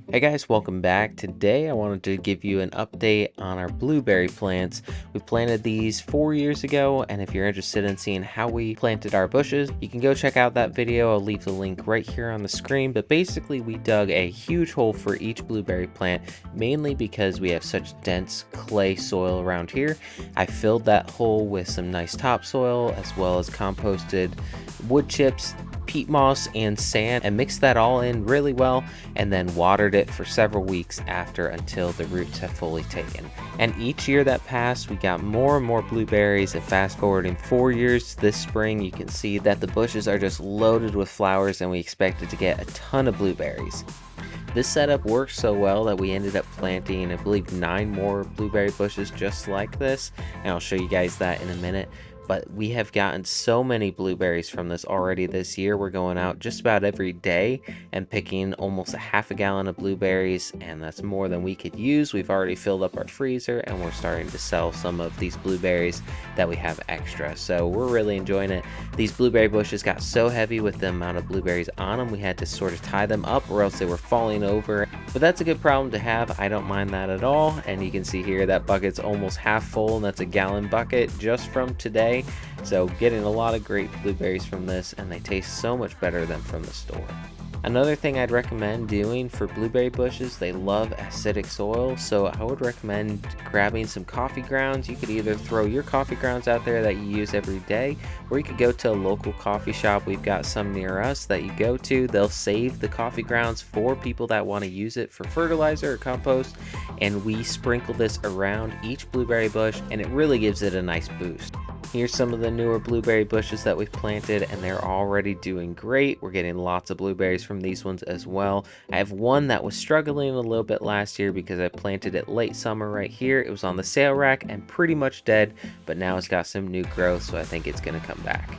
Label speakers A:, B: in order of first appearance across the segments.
A: Hey guys, welcome back. Today I wanted to give you an update on our blueberry plants. We planted these 4 years ago, and if you're interested in seeing how we planted our bushes, you can go check out that video. I'll leave the link right here on the screen. But basically we dug a huge hole for each blueberry plant, mainly because we have such dense clay soil around here. I filled that hole with some nice topsoil as well as composted wood chips, peat moss, and sand, and mixed that all in really well, and then watered it for several weeks after until the roots have fully taken. And each year that passed, we got more and more blueberries, and fast forwarding 4 years this spring, you can see that the bushes are just loaded with flowers, and we expected to get a ton of blueberries. This setup worked so well that we ended up planting, I believe, 9 more blueberry bushes just like this, and I'll show you guys that in a minute. But we have gotten so many blueberries from this already this year. We're going out just about every day and picking almost a half a gallon of blueberries, and that's more than we could use. We've already filled up our freezer, and we're starting to sell some of these blueberries that we have extra. So we're really enjoying it. These blueberry bushes got so heavy with the amount of blueberries on them, we had to sort of tie them up or else they were falling over. But that's a good problem to have. I don't mind that at all. And you can see here that bucket's almost half full, and that's a gallon bucket just from today. So getting a lot of great blueberries from this, and they taste so much better than from the store. Another thing I'd recommend doing for blueberry bushes, they love acidic soil, so I would recommend grabbing some coffee grounds. You could either throw your coffee grounds out there that you use every day, or you could go to a local coffee shop. We've got some near us that you go to. They'll save the coffee grounds for people that want to use it for fertilizer or compost, and we sprinkle this around each blueberry bush, and it really gives it a nice boost. Here's some of the newer blueberry bushes that we've planted, and they're already doing great. We're getting lots of blueberries from these ones as well. I have one that was struggling a little bit last year because I planted it late summer right here. It was on the sale rack and pretty much dead, but now it's got some new growth, so I think it's going to come back.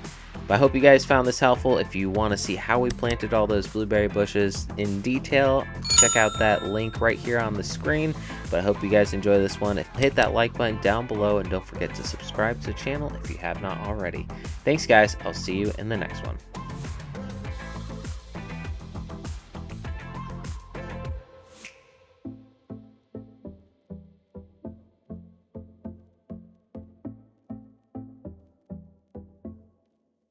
A: But I hope you guys found this helpful. If you want to see how we planted all those blueberry bushes in detail, check out that link right here on the screen. But I hope you guys enjoy this one. Hit that like button down below, and don't forget to subscribe to the channel if you have not already. Thanks guys, I'll see you in the next one.